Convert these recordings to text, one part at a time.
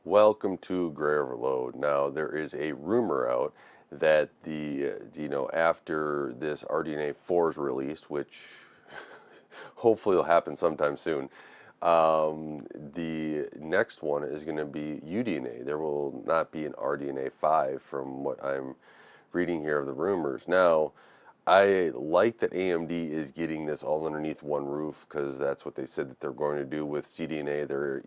Welcome to Gray Overload. Now, there is a rumor out that after this RDNA4 is released, which hopefully will happen sometime soon, the next one is going to be UDNA. There will not be an RDNA5 from what I'm reading here of the rumors. Now, I like that AMD is getting this all underneath one roof because that's what they said that they're going to do with CDNA, their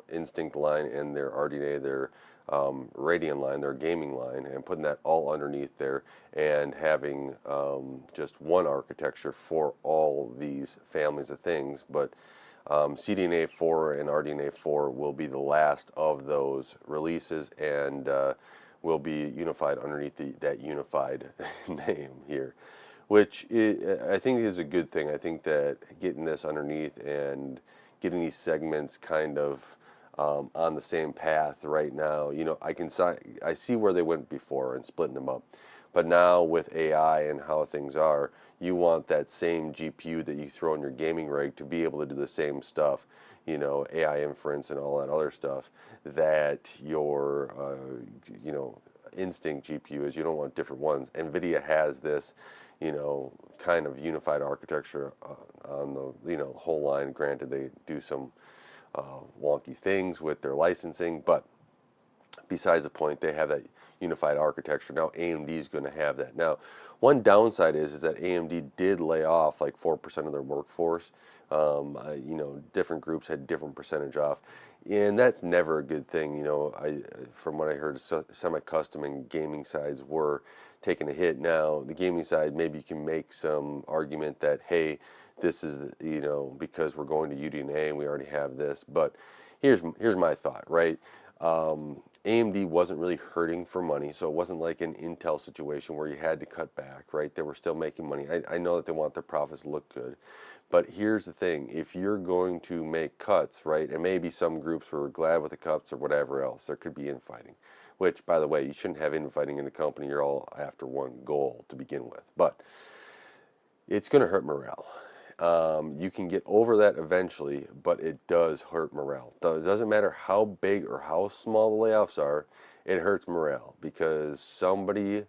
Instinct line, and their RDNA, their Radeon line, their gaming line, and putting that all underneath there and having just one architecture for all these families of things. But CDNA4 and RDNA4 will be the last of those releases and will be unified underneath that unified name here, which I think is a good thing. I think that getting this underneath and getting these segments kind of on the same path right now, I see where they went before and splitting them up. But now with AI and how things are, you want that same GPU that you throw in your gaming rig to be able to do the same stuff, AI inference and all that other stuff that your, Instinct GPU is. You don't want different ones. NVIDIA has this, kind of unified architecture on the, whole line. Granted, they do some wonky things with their licensing, but besides the point, they have that unified architecture. Now AMD is going to have that. Now, one downside is that AMD did lay off like 4% of their workforce. Different groups had different percentage off, and that's never a good thing. From what I heard, semi-custom and gaming sides were taking a hit. Now, the gaming side, maybe you can make some argument that, hey, this is, because we're going to UDNA and we already have this. But here's my thought, right? AMD wasn't really hurting for money, so it wasn't like an Intel situation where you had to cut back, right? They were still making money. I know that they want their profits to look good, but here's the thing. If you're going to make cuts, right, and maybe some groups were glad with the cuts or whatever else, there could be infighting, which, by the way, you shouldn't have infighting in the company. You're all after one goal to begin with, but it's going to hurt morale. You can get over that eventually, but it does hurt morale. It doesn't matter how big or how small the layoffs are, it hurts morale because somebody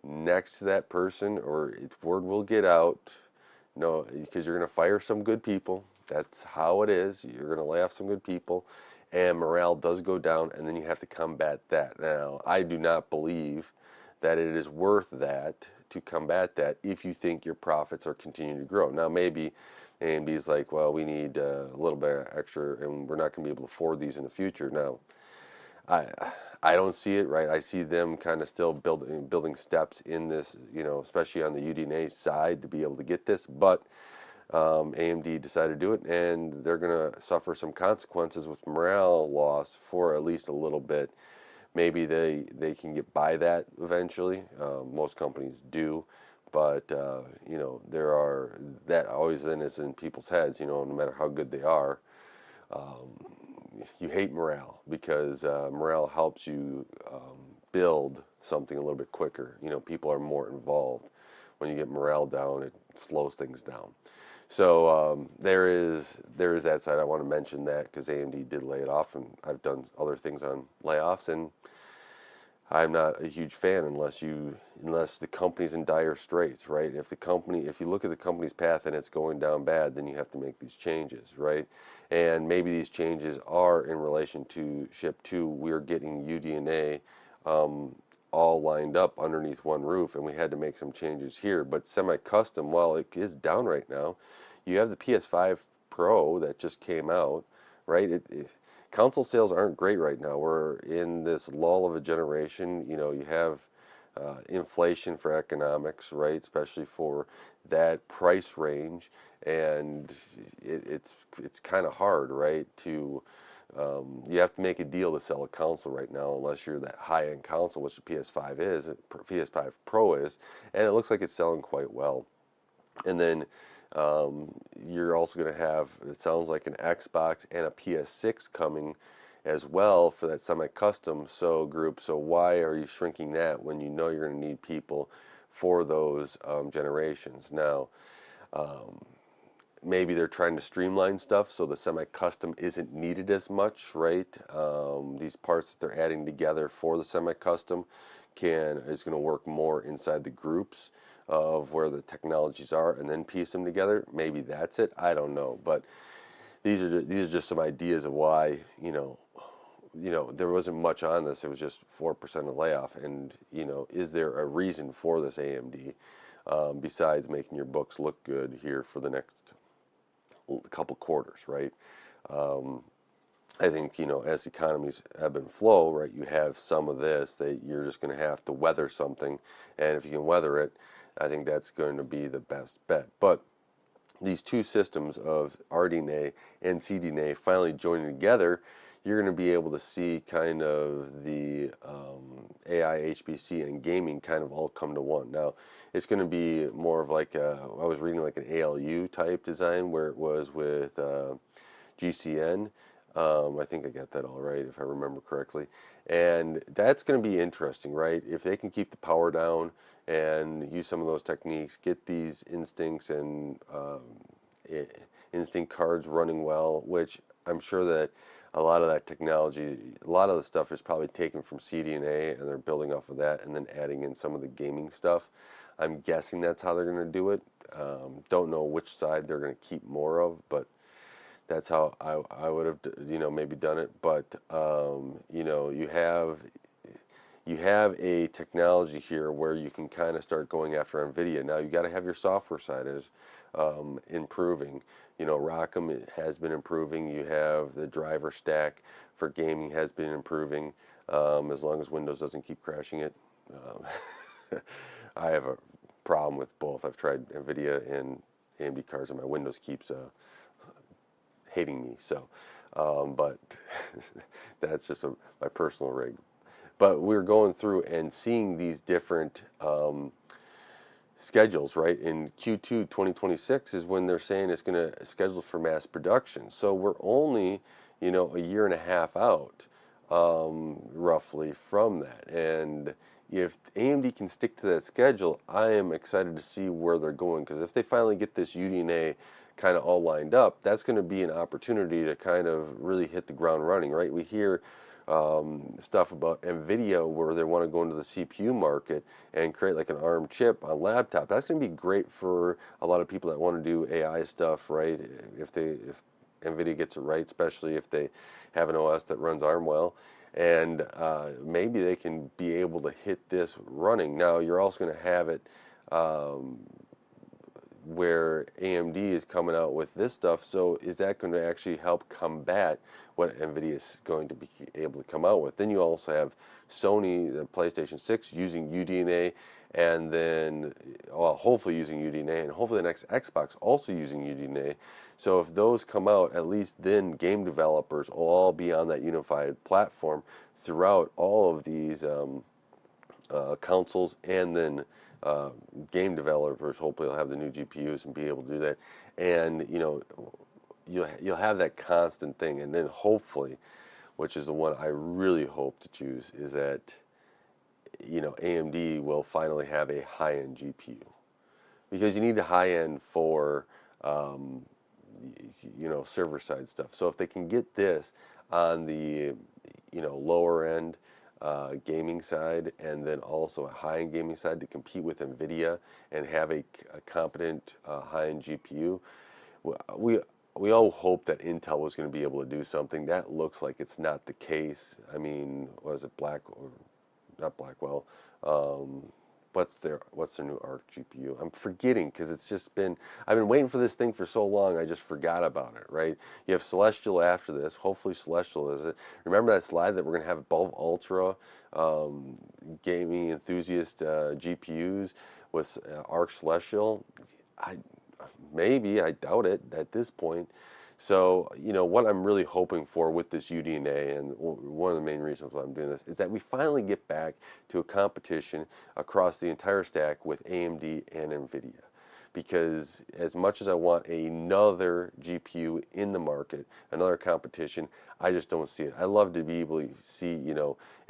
next to that person, or word will get out, because you're going to fire some good people. That's how it is. You're going to lay off some good people, and morale does go down, and then you have to combat that. Now, I do not believe that it is worth that to combat that if you think your profits are continuing to grow. Now, maybe AMD is like, well, we need a little bit extra, and we're not going to be able to afford these in the future. Now, I I don't see it, right. I see them kind of still building steps in this, especially on the UDNA side to be able to get this. But AMD decided to do it, and they're going to suffer some consequences with morale loss for at least a little bit. Maybe they can get by that eventually. Most companies do, but there are that always then is in people's heads. No matter how good they are, um, you hate morale because morale helps you build something a little bit quicker. People are more involved. When you get morale down, it slows things down. So there is that side. I want to mention that because AMD did lay it off, and I've done other things on layoffs, and I'm not a huge fan unless the company's in dire straits, right? If you look at the company's path and it's going down bad, then you have to make these changes, right? And maybe these changes are in relation to ship to we're getting UDNA all lined up underneath one roof, and we had to make some changes here. But semi-custom, while it is down right now, you have the PS5 Pro that just came out, right? Console sales aren't great right now. We're in this lull of a generation. You have inflation for economics, right? Especially for that price range, and it's kind of hard, right? You have to make a deal to sell a console right now, unless you're that high-end console, which the PS5 is, PS5 Pro is, and it looks like it's selling quite well. And then you're also going to have, it sounds like, an Xbox and a PS6 coming as well for that semi-custom group. So why are you shrinking that when you know you're going to need people for those generations? Now, um, maybe they're trying to streamline stuff so the semi-custom isn't needed as much, right? These parts that they're adding together for the semi-custom is going to work more inside the groups of where the technologies are, and then piece them together. Maybe that's it. I don't know, but these are just some ideas of why, there wasn't much on this. It was just 4% of layoff, and is there a reason for this AMD, besides making your books look good here for the next couple quarters, right? I think, as economies ebb and flow, right, you have some of this that you're just going to have to weather something, and if you can weather it, I think that's going to be the best bet. But these two systems of RDNA and CDNA finally joining together, you're going to be able to see kind of the AI, HPC, and gaming kind of all come to one. Now, it's going to be more of like I was reading like an ALU type design where it was with GCN. I think I got that all right if I remember correctly. And that's going to be interesting, right? If they can keep the power down and use some of those techniques, get these instincts and instinct cards running well, which I'm sure that a lot of that technology, a lot of the stuff is probably taken from CDNA and they're building off of that and then adding in some of the gaming stuff. I'm guessing that's how they're going to do it. Don't know which side they're going to keep more of, but that's how I would have, maybe done it. But you have a technology here where you can kind of start going after NVIDIA. Now you got to have your software side is improving. ROCm has been improving. You have the driver stack for gaming has been improving, as long as Windows doesn't keep crashing it. I have a problem with both. I've tried NVIDIA and AMD cards, and my Windows keeps hating me. So, but that's just my personal rig. But we're going through and seeing these different schedules, right? In Q2 2026 is when they're saying it's going to schedule for mass production. So we're only, a year and a half out, roughly from that. And if AMD can stick to that schedule, I am excited to see where they're going, because if they finally get this UDNA kind of all lined up, that's going to be an opportunity to kind of really hit the ground running, right? We hear stuff about NVIDIA where they want to go into the CPU market and create like an ARM chip on laptop. That's going to be great for a lot of people that want to do AI stuff, right? If NVIDIA gets it right, especially if they have an OS that runs ARM well. And maybe they can be able to hit this running. Now, you're also going to have it where AMD is coming out with this stuff. So is that going to actually help combat what NVIDIA is going to be able to come out with? Then you also have Sony, the PlayStation 6, using UDNA, and then hopefully using UDNA, and hopefully the next Xbox also using UDNA. So if those come out, at least then game developers will all be on that unified platform throughout all of these consoles, and then game developers hopefully will have the new GPUs and be able to do that. And you'll have that constant thing, and then hopefully, which is the one I really hope to choose, is that AMD will finally have a high-end GPU, because you need a high-end for server side stuff. So if they can get this on the lower end gaming side, and then also a high-end gaming side to compete with NVIDIA and have a competent high-end GPU, we all hope that Intel was going to be able to do something. That looks like it's not the case. I mean, was it not Blackwell? What's their new Arc GPU? I'm forgetting, because I've been waiting for this thing for so long, I just forgot about it, right? You have Celestial after this. Hopefully Celestial is it. Remember that slide that we're going to have above Ultra gaming enthusiast GPUs with Arc Celestial? I doubt it at this point. So, what I'm really hoping for with this UDNA, and one of the main reasons why I'm doing this, is that we finally get back to a competition across the entire stack with AMD and NVIDIA. Because as much as I want another GPU in the market, another competition, I just don't see it. I love to be able to see,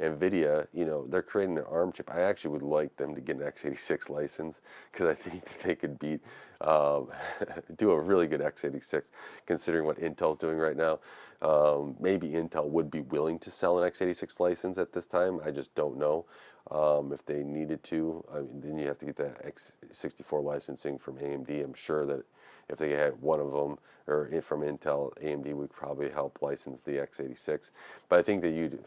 NVIDIA, they're creating an ARM chip. I actually would like them to get an x86 license because I think that they could beat, um, do a really good x86 considering what Intel's doing right now. Maybe Intel would be willing to sell an x86 license at this time. I just don't know if they needed to. I mean, then you have to get that x64 licensing from AMD. I'm sure that if they had one of them, or if from Intel, AMD would probably help license the x86. But I think that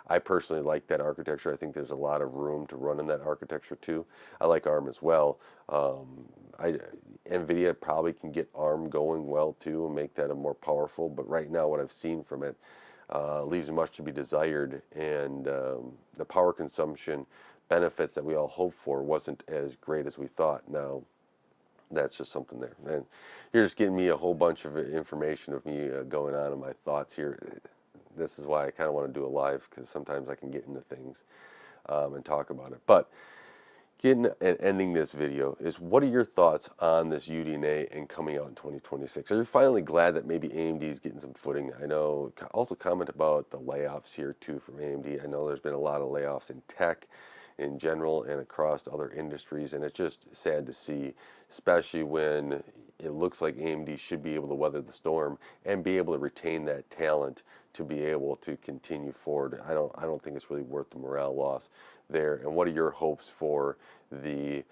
I personally like that architecture. I think there's a lot of room to run in that architecture too. I like ARM as well. I NVIDIA probably can get ARM going well too and make that a more powerful. But right now, what I've seen from it leaves much to be desired, and the power consumption benefits that we all hoped for wasn't as great as we thought. Now, that's just something there. And you're just getting me a whole bunch of information of me going on and my thoughts here. This is why I kind of want to do a live, because sometimes I can get into things and talk about it. But getting and ending this video is, what are your thoughts on this UDNA and coming out in 2026? Are you finally glad that maybe AMD is getting some footing? I know, also comment about the layoffs here too from AMD. I know there's been a lot of layoffs in tech in general and across other industries, and it's just sad to see, especially when it looks like AMD should be able to weather the storm and be able to retain that talent to be able to continue forward. I don't think it's really worth the morale loss there. And what are your hopes for the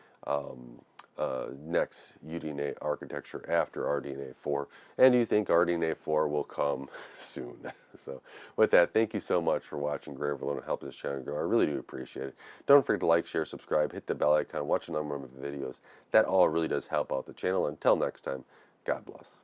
next UDNA architecture after RDNA4? And do you think RDNA4 will come soon? So with that, thank you so much for watching Gray Overload and helping this channel grow. I really do appreciate it. Don't forget to like, share, subscribe, hit the bell icon, watch a number of videos. That all really does help out the channel. Until next time, God bless.